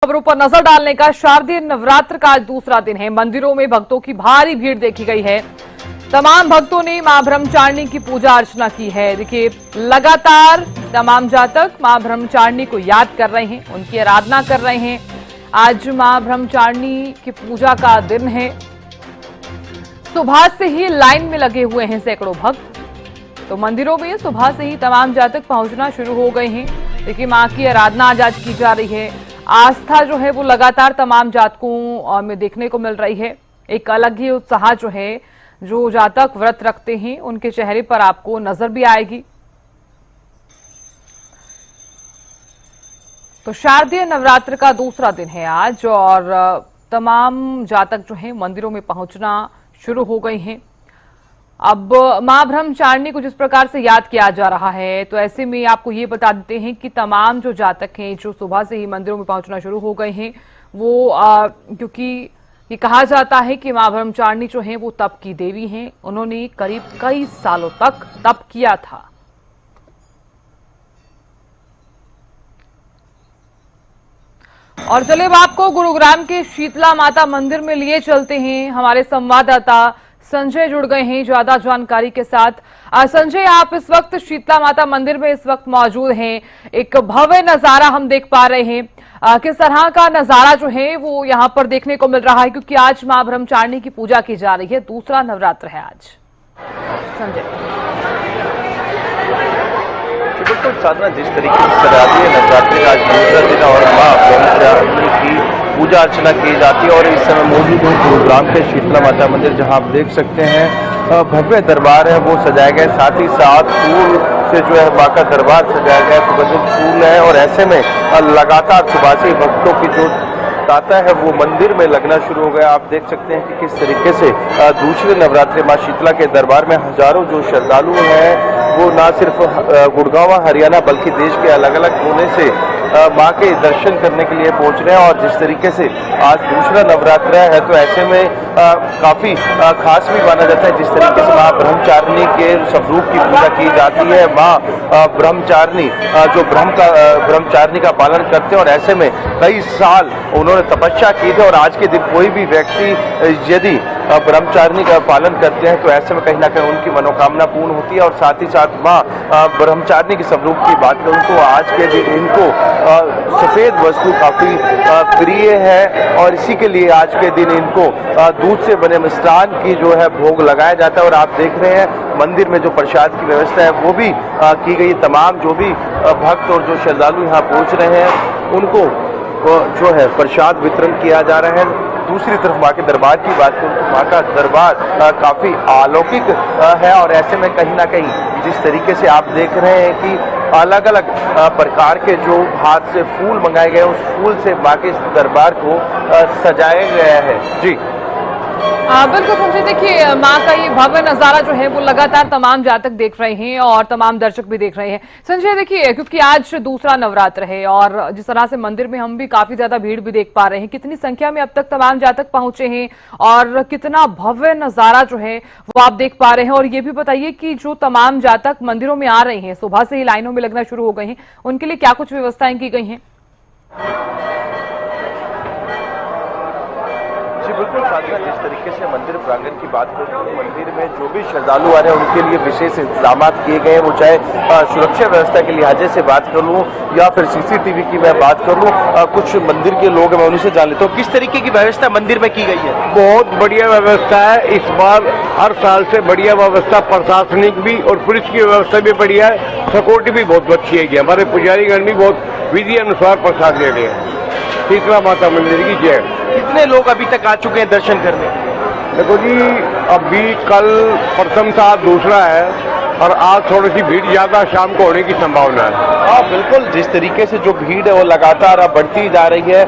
खबरों पर नजर डालने का शारदीय नवरात्र का आज दूसरा दिन है। मंदिरों में भक्तों की भारी भीड़ देखी गई है। तमाम भक्तों ने मां ब्रह्मचारिणी की पूजा अर्चना की है। देखिए, लगातार तमाम जातक मां ब्रह्मचारिणी को याद कर रहे हैं, उनकी आराधना कर रहे हैं। आज मां ब्रह्मचारिणी की पूजा का दिन है। सुबह से ही लाइन में लगे हुए हैं सैकड़ों भक्त। तो मंदिरों में सुबह से ही तमाम जातक पहुंचना शुरू हो गए हैं। देखिए, मां की आराधना आज की जा रही है। आस्था जो है वो लगातार तमाम जातकों में देखने को मिल रही है। एक अलग ही उत्साह जो है, जो जातक व्रत रखते हैं उनके चेहरे पर आपको नजर भी आएगी। तो शारदीय नवरात्र का दूसरा दिन है आज और तमाम जातक जो है मंदिरों में पहुंचना शुरू हो गए हैं। अब मां ब्रह्मचारिणी को जिस प्रकार से याद किया जा रहा है, तो ऐसे में आपको ये बता देते हैं कि तमाम जो जातक हैं जो सुबह से ही मंदिरों में पहुंचना शुरू हो गए हैं, वो क्योंकि ये कहा जाता है कि मां ब्रह्मचारिणी जो हैं वो तप की देवी हैं। उन्होंने करीब कई सालों तक तप किया था। और चलिए अब आपको गुरुग्राम के शीतला माता मंदिर में लिए चलते हैं। हमारे संवाददाता संजय जुड़ गए हैं ज्यादा जानकारी के साथ। संजय, आप इस वक्त शीतला माता मंदिर में इस वक्त मौजूद हैं। एक भव्य नजारा हम देख पा रहे हैं। किस तरह का नजारा जो है वो यहाँ पर देखने को मिल रहा है, क्योंकि आज मां ब्रह्मचारिणी की पूजा की जा रही है, दूसरा नवरात्र है आज। संजय, बिल्कुल साधना, जिस तरीके से शारदीय नवरात्रि का आज दूसरा दिन और मां ब्रह्मचारिणी की पूजा अर्चना की जाती है और इस समय मौजूद है गुरुग्राम के शीतला माता मंदिर, जहां आप देख सकते हैं भव्य दरबार है वो सजाया गया है। साथ ही साथ फूल से जो है मां का दरबार सजाया गया है, सुगंधित फूल है और ऐसे में लगातार सुबह से भक्तों की जो तांता है वो मंदिर में लगना शुरू हो गया। आप देख सकते हैं कि किस तरीके से दूसरे नवरात्रि मां शीतला के दरबार में हजारों जो श्रद्धालु हैं वो ना सिर्फ गुड़गांव हरियाणा बल्कि देश के अलग अलग कोने से मां के दर्शन करने के लिए पहुंच रहे हैं। और जिस तरीके से आज दूसरा नवरात्र है तो ऐसे में काफी खास भी माना जाता है। जिस तरीके से मां ब्रह्मचारिणी के स्वरूप की पूजा की जाती है। मां ब्रह्मचारिणी जो ब्रह्मचारिणी का पालन करते हैं और ऐसे में कई साल उन्होंने तपस्या की थी और आज के दिन कोई भी व्यक्ति यदि ब्रह्मचारिणी का पालन करते हैं तो ऐसे में कहीं ना कहीं उनकी मनोकामना पूर्ण होती है। और साथ ही साथ मां ब्रह्मचारिणी के स्वरूप की बात करूं तो आज के दिन इनको सफेद वस्तु काफी प्रिय है और इसी के लिए आज के दिन इनको दूध से बने मिष्ठान की जो है भोग लगाया जाता है। और आप देख रहे हैं मंदिर में जो प्रसाद की व्यवस्था है वो भी की गई। तमाम जो भी भक्त और जो श्रद्धालु यहाँ पहुंच रहे हैं उनको जो है प्रसाद वितरण किया जा रहा है। दूसरी तरफ मां के दरबार की बात करूं तो मां का दरबार काफी अलौकिक है और ऐसे में कहीं ना कहीं जिस तरीके से आप देख रहे हैं कि अलग अलग प्रकार के जो हाथ से फूल मंगाए गए उस फूल से मां के दरबार को सजाया गया है। जी बिल्कुल संजय, देखिए मां का ये भव्य नजारा जो है वो लगातार तमाम जातक देख रहे हैं और तमाम दर्शक भी देख रहे हैं। संजय, देखिए क्योंकि आज दूसरा नवरात्र है और जिस तरह से मंदिर में हम भी काफी ज्यादा भीड़ भी देख पा रहे हैं, कितनी संख्या में अब तक तमाम जातक पहुंचे हैं और कितना भव्य नजारा जो है वो आप देख पा रहे हैं। और ये भी बताइए कि जो तमाम जातक मंदिरों में आ रहे हैं, सुबह से ही लाइनों में लगना शुरू हो गए हैं, उनके लिए क्या कुछ व्यवस्थाएं की गई हैं? बिल्कुल साधना, जिस तरीके से मंदिर प्रांगण की बात करूं तो मंदिर में जो भी श्रद्धालु आ रहे हैं उनके लिए विशेष इंतजाम किए गए हैं। वो चाहे सुरक्षा व्यवस्था के लिहाजे से बात कर लूं या फिर सीसीटीवी की मैं बात कर लूं, कुछ मंदिर के लोग मैं उन्हीं से जान लेता हूं किस तरीके की व्यवस्था मंदिर में की गई है। बहुत बढ़िया व्यवस्था है इस बार, हर साल से बढ़िया व्यवस्था, प्रशासनिक भी और पुलिस की व्यवस्था भी बढ़िया है, सिक्योरिटी भी बहुत अच्छी है। हमारे पुजारीगण भी बहुत विधि अनुसार प्रसाद ले रहे हैं। शीतला माता मंदिर की जय। कितने लोग अभी तक आ चुके हैं दर्शन करने? देखो जी, अभी कल प्रथम था, दूसरा है और आज थोड़ी सी भीड़ ज्यादा शाम को होने की संभावना है। हाँ बिल्कुल, जिस तरीके से जो भीड़ है वो लगातार बढ़ती जा रही है।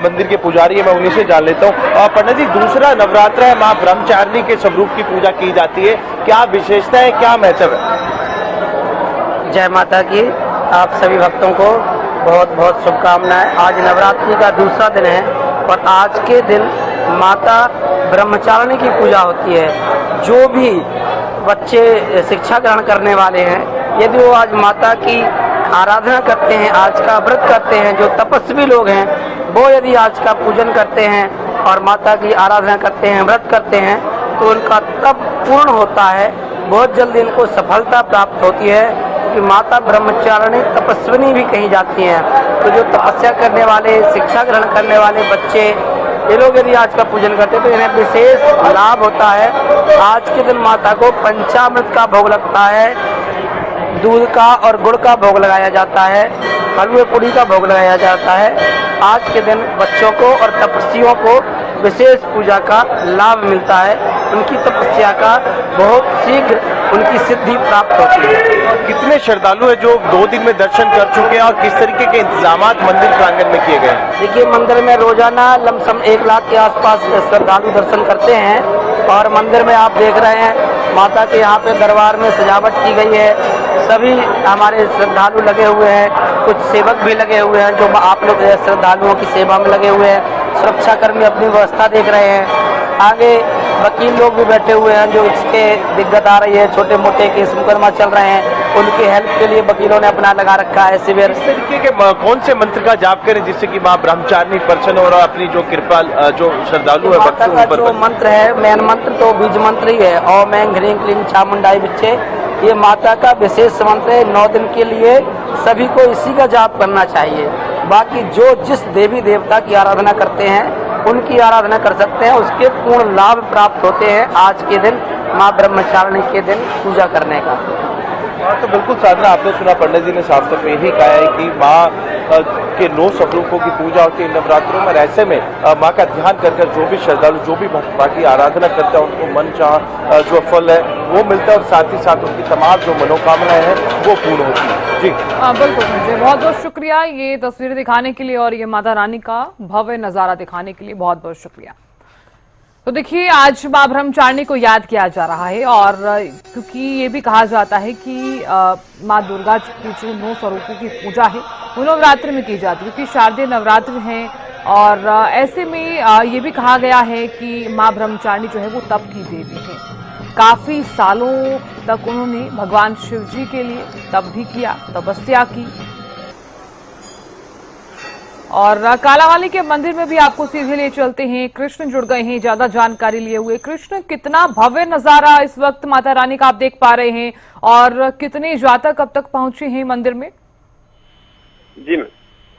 मंदिर के पुजारी है मैं उन्हीं से जान लेता हूँ। पंडित जी, दूसरा नवरात्र है, मां ब्रह्मचारिणी के स्वरूप की पूजा की जाती है, क्या विशेषता है, क्या महत्व है? जय माता की। आप सभी भक्तों को बहुत बहुत शुभकामनाएं। आज नवरात्रि का दूसरा दिन है और आज के दिन माता ब्रह्मचारिणी की पूजा होती है। जो भी बच्चे शिक्षा ग्रहण करने वाले हैं, यदि वो आज माता की आराधना करते हैं, आज का व्रत करते हैं, जो तपस्वी लोग हैं वो यदि आज का पूजन करते हैं और माता की आराधना करते हैं, व्रत करते हैं, तो उनका तप पूर्ण होता है, बहुत जल्दी इनको सफलता प्राप्त होती है। क्योंकि माता ब्रह्मचारिणी तपस्विनी भी कही जाती हैं। तो जो तपस्या करने वाले, शिक्षा ग्रहण करने वाले बच्चे, ये लोग यदि आज का पूजन करते हैं तो इन्हें विशेष लाभ होता है। आज के दिन माता को पंचामृत का भोग लगता है, दूध का और गुड़ का भोग लगाया जाता है, हलवे पूड़ी का भोग लगाया जाता है। आज के दिन बच्चों को और तपस्वियों को विशेष पूजा का लाभ मिलता है। उनकी तपस्या का बहुत शीघ्र उनकी सिद्धि प्राप्त होती है। कितने श्रद्धालु हैं जो 2 दिन में दर्शन कर चुके हैं और किस तरीके के इंतजामात मंदिर प्रांगण में किए गए हैं? देखिए, मंदिर में रोजाना लमसम 1 लाख के आसपास श्रद्धालु दर्शन करते हैं और मंदिर में आप देख रहे हैं माता के यहाँ पे दरबार में सजावट की गई है। सभी हमारे श्रद्धालु लगे हुए हैं, कुछ सेवक भी लगे हुए हैं जो आप लोग श्रद्धालुओं की सेवा में लगे हुए हैं। सुरक्षाकर्मी अपनी व्यवस्था देख रहे हैं। आगे वकील लोग भी बैठे हुए हैं जो इसके दिक्कत आ रही है, छोटे मोटे केस मुकदमा चल रहे हैं, उनकी हेल्प के लिए वकीलों ने अपना लगा रखा है शिविर। इस तरीके के कौन से मंत्र का जाप करें जिससे कि माँ ब्रह्मचारिणी प्रसन्न और अपनी जो कृपा जो श्रद्धालु है माता का जो मंत्र है, मेन मंत्र तो बीज मंत्र ही है, ओम ऐं ह्रीं क्लीं चामुंडाई बिच्चे। ये माता का विशेष मंत्र है। 9 दिन के लिए सभी को इसी का जाप करना चाहिए। बाकी जो जिस देवी देवता की आराधना करते हैं उनकी आराधना कर सकते हैं, उसके पूर्ण लाभ प्राप्त होते हैं आज के दिन माँ ब्रह्मचारिणी के दिन पूजा करने का। तो बिल्कुल साधना, आपने सुना पंडित जी ने साफ तौर पे यही कहा है कि माँ के 9 स्वरूपों की पूजा होती है नवरात्रों में। ऐसे में माँ का ध्यान कर जो भी श्रद्धालु, जो भी भक्त माँ की आराधना करता है, उनको मन चाह जो फल है वो मिलता है और साथ ही साथ उनकी तमाम जो मनोकामनाएं हैं वो पूर्ण होती है। जी बिल्कुल संजय, बहुत बहुत शुक्रिया ये तस्वीरें दिखाने के लिए और ये माता रानी का भव्य नजारा दिखाने के लिए बहुत बहुत शुक्रिया। तो देखिए, आज माँ ब्रह्मचारिणी को याद किया जा रहा है और क्योंकि ये भी कहा जाता है कि माँ दुर्गा की जो 9 स्वरूपों की पूजा है वो नवरात्र में की जाती है, क्योंकि शारदीय नवरात्र हैं और ऐसे में ये भी कहा गया है कि माँ ब्रह्मचारिणी जो है वो तप की देवी है। काफी सालों तक उन्होंने भगवान शिव जी के लिए तप भी किया, तपस्या की। और कालावाली के मंदिर में भी आपको सीधे ले चलते हैं। कृष्ण जुड़ गए हैं ज्यादा जानकारी लिए हुए। कृष्ण, कितना भव्य नजारा इस वक्त माता रानी का आप देख पा रहे हैं और कितने जातक अब तक पहुंचे हैं मंदिर में? जी मैम,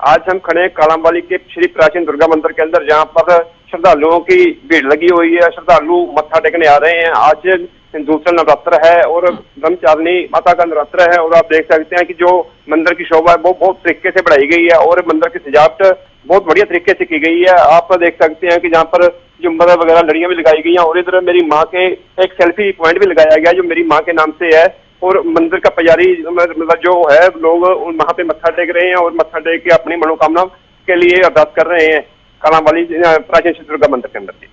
आज हम खड़े हैं कालावाली के श्री प्राचीन दुर्गा मंदिर के अंदर, जहां पर श्रद्धालुओं की भीड़ लगी हुई है। श्रद्धालु मत्था टेकने आ रहे हैं। आज दूसरा नवरात्र है और ब्रह्मचारिणी माता का नवरात्र है और आप देख सकते हैं कि जो मंदिर की शोभा है वो बहुत तरीके से बढ़ाई गई है और मंदिर की सजावट बहुत बढ़िया तरीके से की गई है। आप देख सकते हैं कि जहाँ पर झुम्बर वगैरह लड़ियां भी लगाई गई हैं और इधर मेरी माँ के एक सेल्फी पॉइंट भी लगाया गया जो मेरी माँ के नाम से है। और मंदिर का पुजारी मतलब जो है लोग वहाँ पे मत्था टेक रहे हैं और मत्था टेक के अपनी मनोकामना के लिए अरदास कर रहे हैं कालावाली प्राचीन श्री दुर्गा मंदिर के अंदर।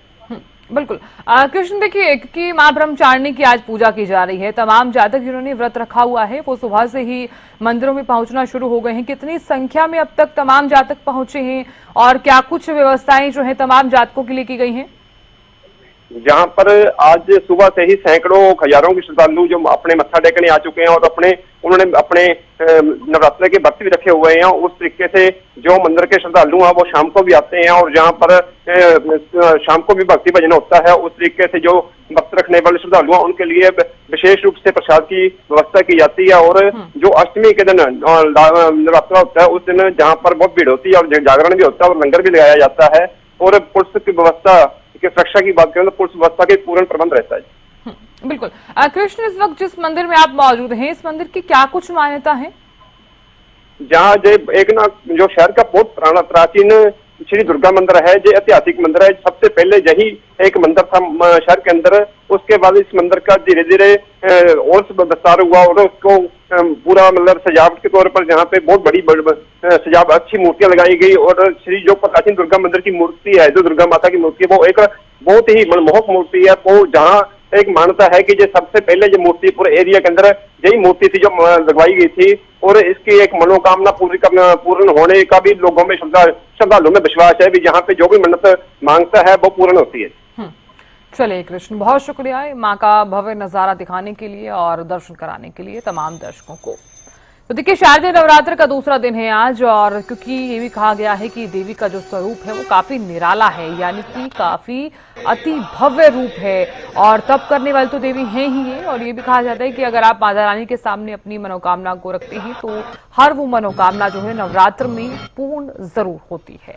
बिल्कुल कृष्ण, देखिए कि माँ ब्रह्मचारिणी की आज पूजा की जा रही है। तमाम जातक जिन्होंने व्रत रखा हुआ है वो सुबह से ही मंदिरों में पहुंचना शुरू हो गए हैं। कितनी संख्या में अब तक तमाम जातक पहुंचे हैं और क्या कुछ व्यवस्थाएं जो है तमाम जातकों के लिए की गई हैं? जहाँ पर आज सुबह से ही सैकड़ों हजारों के श्रद्धालु जो अपने मत्था टेकने आ चुके हैं और उन्होंने अपने नवरात्र के व्रत भी रखे हुए हैं। उस तरीके से जो मंदिर के श्रद्धालु हैं वो शाम को भी आते हैं और जहाँ पर शाम को भी भक्ति भजन होता है, उस तरीके से जो व्रत रखने वाले श्रद्धालु हैं उनके लिए विशेष रूप से प्रसाद की व्यवस्था की जाती है। और जो अष्टमी के दिन नवरात्र होता है उस दिन जहाँ पर बहुत भीड़ होती है और जागरण भी होता है और लंगर भी लगाया जाता है और पुलिस की व्यवस्था की सुरक्षा की बात करें तो पुलिस व्यवस्था के पूर्ण प्रबंध रहता है। बिल्कुल कृष्ण, इस वक्त जिस मंदिर में आप मौजूद हैं इस मंदिर की क्या कुछ मान्यता है? जहाँ एक ना जो शहर का बहुत पुराना प्राचीन श्री दुर्गा मंदिर है, जो ऐतिहासिक मंदिर है। सबसे पहले यही एक मंदिर था शहर के अंदर। उसके बाद इस मंदिर का धीरे धीरे और विस्तार हुआ और उसको पूरा मतलब सजावट के तौर पर जहाँ पे बहुत बड़ी सजावट अच्छी मूर्तियां लगाई गई। और श्री जो प्राचीन दुर्गा मंदिर की मूर्ति है, जो दुर्गा माता की मूर्ति है, वो एक बहुत ही मनमोहक मूर्ति है। वो जहाँ एक मान्यता है कि जो सबसे पहले जो मूर्ति पूरे एरिया के अंदर यही मूर्ति थी जो लगवाई गई थी और इसकी एक मनोकामना पूर्ण होने का भी लोगों में श्रद्धालुओं में विश्वास है भी जहाँ पे जो भी मन्नत मांगता है वो पूर्ण होती है। चलिए कृष्ण, बहुत शुक्रिया माँ का भव्य नजारा दिखाने के लिए और दर्शन कराने के लिए तमाम दर्शकों को। तो देखिए, शारदीय नवरात्र का दूसरा दिन है आज, और क्योंकि ये भी कहा गया है कि देवी का जो स्वरूप है वो काफी निराला है, यानी कि काफी अति भव्य रूप है, और तप करने वाली तो देवी हैं ही ये। और ये भी कहा जाता है कि अगर आप माता रानी के सामने अपनी मनोकामना को रखते हैं तो हर वो मनोकामना जो है नवरात्र में पूर्ण जरूर होती है।